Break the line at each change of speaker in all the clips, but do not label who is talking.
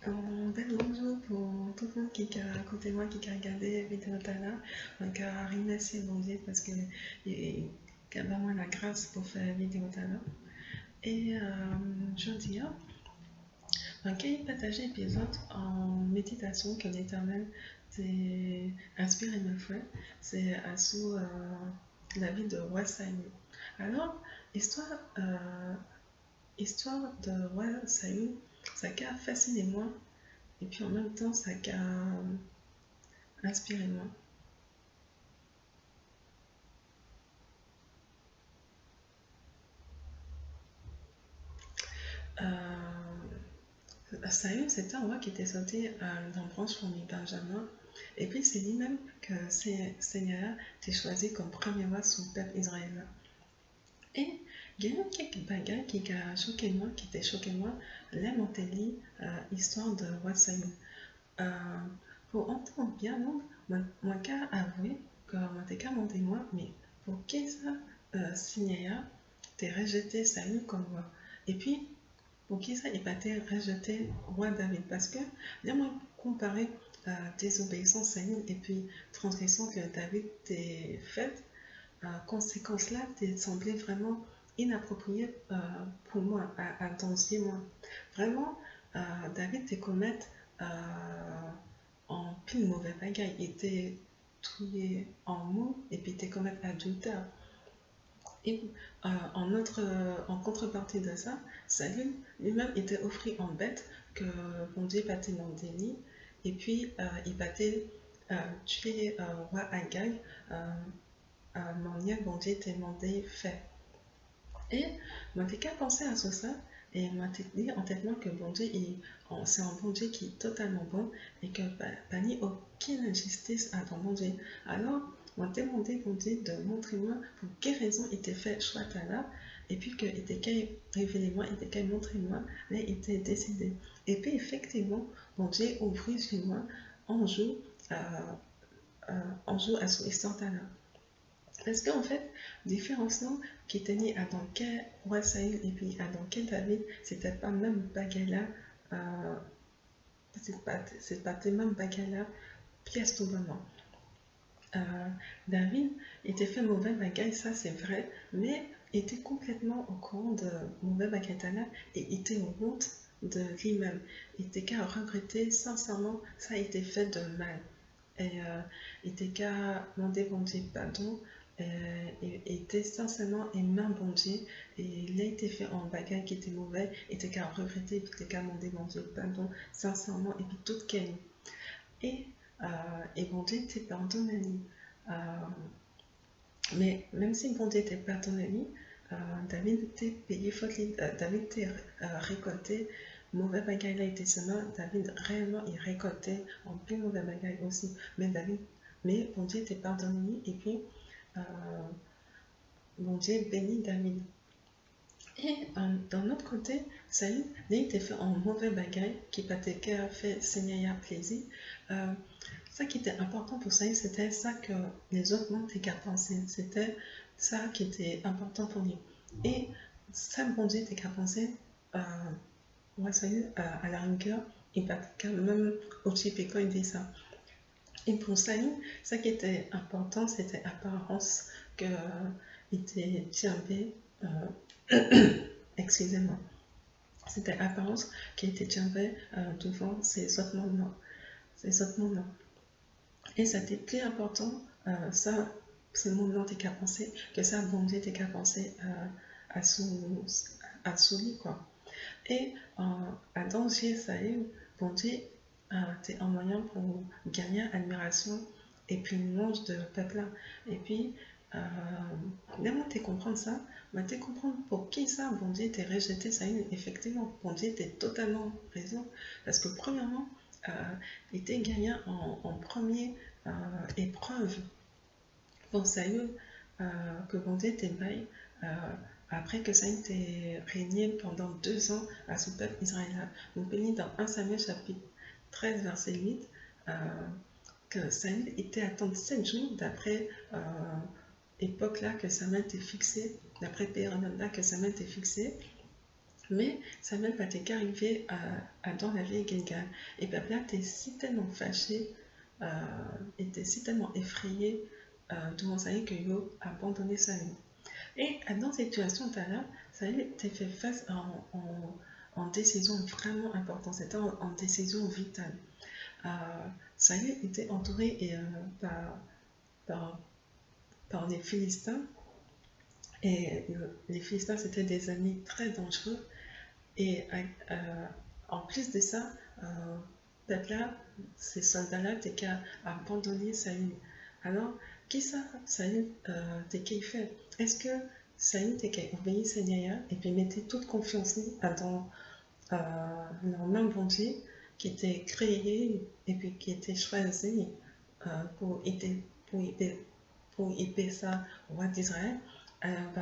Ben bonjour pour tout le monde qui a à côté de moi qui a regardé la vidéo tout à l'heure. Donc, remercier bon Dieu parce qu'il a vraiment la grâce pour faire la vidéo tout à l'heure. Et je dis, donc, il partage l'épisode en méditation que l'Éternel t'est inspiré ma foi. C'est sous la vie de Roi Saül. Alors, histoire, histoire de Roi Saül, ça a fasciné moi. Et puis en même temps, ça a inspiré moi. Saül, c'était un roi qui était sorti dans la branche famille Benjamin. Et puis c'est lui-même que Seigneur t'a choisi comme premier roi sur le peuple israélien. Et il y a quelques bagages qui a choqué moi, qui t'a choqué moi, là, mon télé, histoire de roi Saül. Euh, pour entendre bien, donc, moi, qu'à avouer que moi, t'es qu'à monter moi, mais pour qui ça, Seigneur, t'es rejeté Saül comme roi. Et puis, pour qui ça n'est pas été rejeté roi David. Parce que, bien moi, comparer désobéissance Saül et puis transgression que David t'a faite, conséquence-là t'est semblé vraiment inappropriée pour moi, à danser moi. Vraiment, David t'est commettre en pile mauvais bagaille. Il était trouillé en mots et puis t'es commettre adultère. Et en contrepartie de ça, Saül lui-même était offert en bête que bon Dieu battait dans le déni. Et puis, il battait tuer roi Agag, manière bon Dieu était demandé fait. Et moi, j'ai qu'à penser à ça, et moi, j'ai dit en tête que bon Dieu, c'est un bon Dieu qui est totalement bon, et que pas ni aucune injustice à ton bon Dieu. Alors, moi, demandé bon Dieu de montrer moi pour quelle raison il était fait choix là, et puis qu'il était qu'à révéler moi, il était qu'à montrer moi, là, il était décidé. Et puis, effectivement, bon Dieu ouvrit chez moi en jour, euh, en jour à son histoire là. Parce qu'en fait, différence non, qui tenait à dans quel roi Saül et puis à dans quel David, c'était pas même bagarre c'est pas tes mêmes bagarre pièce tout moment. David était fait mauvais bagaille, ça c'est vrai, mais était complètement au courant de mauvais bagaille là et était en honte de lui-même. Il était qu'à regretter sincèrement, ça a été fait de mal. Et il était qu'à demander bon Dieu pardon et était sincèrement aimé bon Dieu et il a été fait en bagaille qui était mauvais, il était qu'à regretter, il était qu'à demander bon Dieu pardon sincèrement et puis toute qu'elle. Et, euh, et bon Dieu était pardonné. Euh, mais même si bon Dieu était pardonné, David était payé faute, David était récolté mauvais bagaille là était seulement David réellement il récoltait en plus mauvais bagaille aussi mais bon Dieu était pardonné et puis euh, bon Dieu bénit David et d'un autre côté Saül il était fait en mauvais bagaille qui peut-être fait Seigneur plaisir euh, ça qui était important pour Saül c'était ça que les autres mondes étaient qu'à penser c'était ça qui était important pour lui et ça bon Dieu était qu'à penser moi, ça y est, à la rigueur, il va quand même aussi quand il dit ça. Et pour Saïd, ce qui était important, c'était l'apparence qu'il était tiambé, excusez-moi, c'était l'apparence qui était tiambé devant ces autres moments. Ces autres moments. Et c'était plus important, ça, c'est le moment qu'à penser, que ça, bon Dieu, t'es qu'à penser à sous lui, quoi. Et à danger, ça est, bon Dieu, c'est un moyen pour gagner admiration et puis une louange de peuple. Et puis, même tu comprendre ça, mais tu comprendre pour qui ça, bon Dieu, t'es rejeté, ça y est, effectivement, bon Dieu, t'es totalement raison. Parce que premièrement, il était gagnant en première épreuve pour ça y est, que bon Dieu t'est bail. Après que ça a été régné pendant 2 ans à ce peuple israélien. Nous bénit dans 1 Samuel chapitre 13 verset 8 que Samuel était à attendre 7 jours d'après époque là que Samuel était fixé, d'après période là que Samuel était fixé. Mais Samuel va arriver dans la ville Gilgal. Et peuple là était si tellement fâché, était si tellement effrayé devant Saül que yo a abandonné Saül. Et dans cette situation-là, Saül était fait face en décision vraiment importante, c'était en décision vitale. Euh, Saül était entouré par, par les Philistins, et les Philistins c'était des ennemis très dangereux. Et en plus de ça, là, ces soldats-là étaient qu'à abandonner Saül. Alors, qui ça, Saül, t'es qu'il fait? Est-ce que Saül était qu'à obéir Seigneur et puis mettait toute confiance dans leur même bon Dieu qui était créé et puis qui était choisi euh, pour aider, pour aider, pour aider ça au roi d'Israël?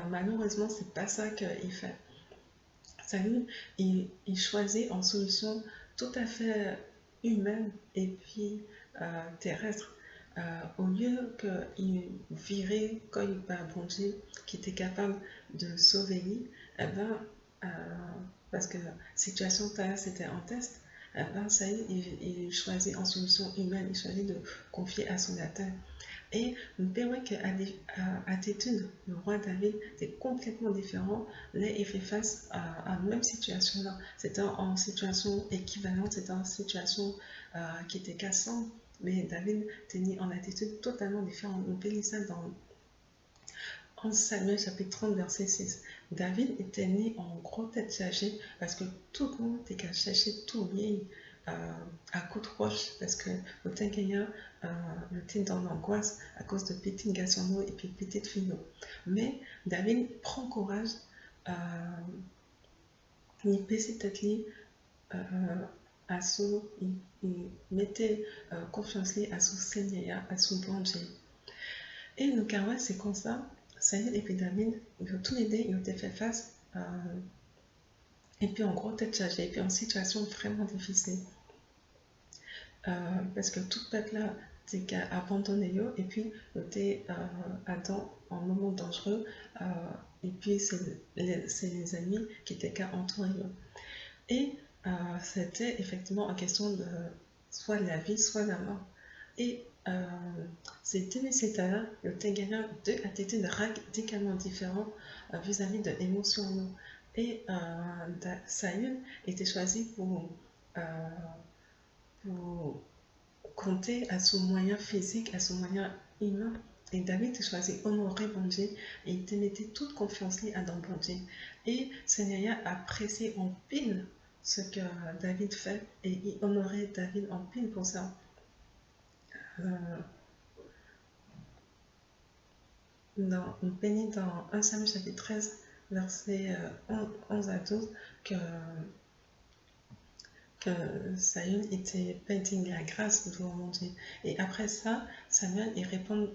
Malheureusement, c'est pas ça qu'il fait. Salut, il choisit en solution tout à fait humaine et puis terrestre. Au lieu qu'il virait quand il va bon Dieu, qui était capable de sauver lui, eh ben, euh, parce que la situation terrestre était en test, eh ben, ça y est, il choisit en solution humaine, il choisit de confier à son atteint. Et nous verrons qu'à l'attitude le roi David est complètement différent. Là, il fait face à la même situation. Là. C'était en situation équivalente, c'était en situation qui était cassante. Mais David tenait en attitude totalement différente. Nous verrons ça dans 11 Samuel chapitre 30 verset 6. David était né en gros tête chargée parce que tout le monde était qu'à chercher tout bien à coup de roche parce que le Tengaya le tient dans l'angoisse à cause de petites garçons et puis petites filles. Mais David prend courage, il baissait tête à son, il mettait confiance à son Seigneur, à son bon Dieu. Et le caractère, c'est comme ça. Saül et puis David, tous les deux, ils ont été fait face. Et puis en gros, tête chargée, et puis en situation vraiment difficile. Parce que tout le peuple là, c'est abandonné, et puis il était en moment dangereux, et puis c'est les ennemis qui étaient qu'à entourer. Et c'était effectivement en question de soit la vie, soit la mort. Et ces deux là le gagné deux attitudes radicalement différentes vis-à-vis de l'émotion. Et Saül était choisi pour compter à son moyen physique, à son moyen humain. Et David était choisi honorer bon Dieu et il te mettait toute confiance dans bon Dieu. Et Seigneur a apprécié en pile ce que David fait et il honorait David en pile pour ça. On bénit dans 1 Samuel chapitre 13, versets 11 à 12, que Saül était pétri de la grâce devant mon Dieu. Et après ça, Samuel, il répond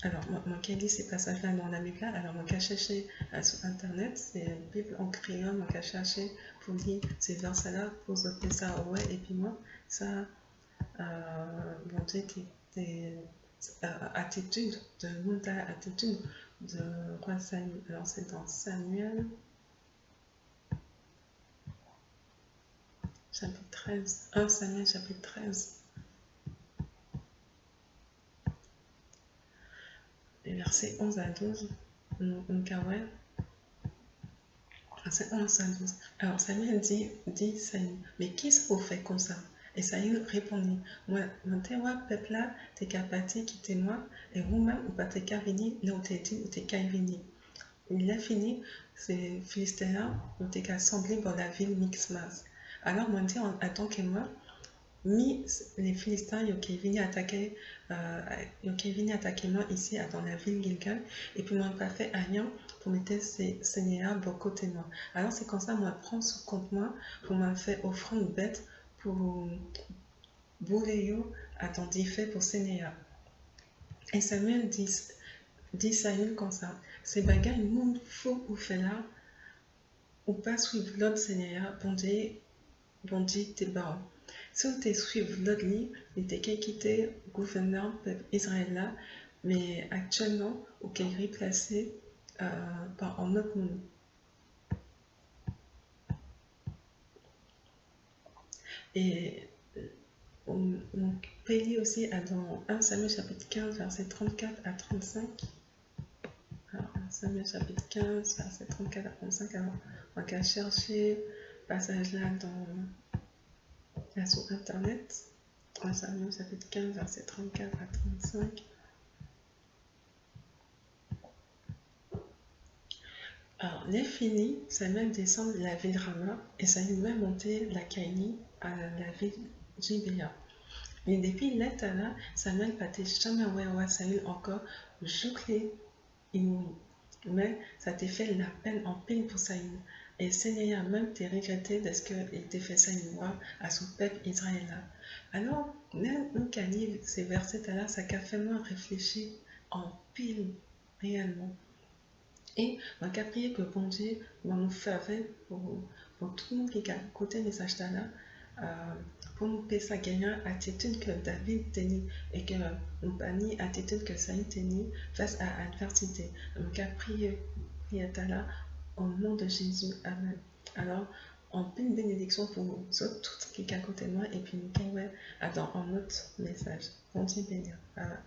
alors, moi qui lis ces passages-là dans la Bible, alors moi qui cherché sur Internet, c'est une Bible en créole, moi qui cherché pour lire ces versets-là, pour zoter ça, ouais, et puis moi, ça, bon Dieu, attitude, de monta attitude de roi Samuel. Alors, c'est dans Samuel, chapitre 13, 1 Samuel, chapitre 13. Les versets 11 à 12, c'est 11 à 12. Alors Samuel dit Saül, mais qui ça vous fait comme ça? Et Saül répondit, moi, mon peuple là, t'es qu'à partir quitter moi, et vous-même, vous pas t'es qu'à venir, là où t'es dit, ou t'es qu'à venir. Il a fini, ces Philistins, où t'es qu'à assembler dans la ville Mixmas. Alors, moi, dit, en tant que moi, les Philistins qui venaient attaquer moi ici dans la ville Gilgal et puis moi pas fait rien pour mettre ces seigneurs de côté de moi. Alors c'est comme ça moi prends ce compte moi pour me faire offrande bête pour bouler à ton fait pour seigneur. Et Samuel dit Saül comme ça, ces bagages nous faut ou fait là ou pas suivre l'autre seigneur bon Dieu t'es bon. Si on te suivre l'autre ligne, il était quitté gouverneur peuple Israël là, mais actuellement, il est replacé par un autre monde. Et on peut lire aussi dans 1 Samuel chapitre 15, verset 34 à 35. Alors, 1 Samuel chapitre 15, verset 34 à 35. Alors, on va chercher ce passage-là sur Internet. 1 Samuel chapitre 15, verset 34 à 35. Alors, Néphili, Samuel descend de la ville Rama et Samuel va monter la Caïnie à la ville Gibéa. Et depuis là, Samuel battait jamais roi Saül encore jouclé inouï. Mais ça t'a fait la peine en peine pour Saül. Et le Seigneur a même te regretté de ce qu'il t'a fait ça une fois à son peuple israélien. Alors, nous qui avons ces versets-là, ça a fait moi réfléchir en pile réellement. Et on a prié que bon Dieu va nous faire pour tout le monde qui est à côté de ces là pour nous payer sa gagnant attitude que David tenait et que nous bannis attitude que Saül tenait face à l'adversité. Donc, à prier là au nom de Jésus. Amen. Alors, on peut une bénédiction pour nous autres, tout qui est à côté de moi, et puis nous, dans un autre message. Bon Dieu bénir. Voilà.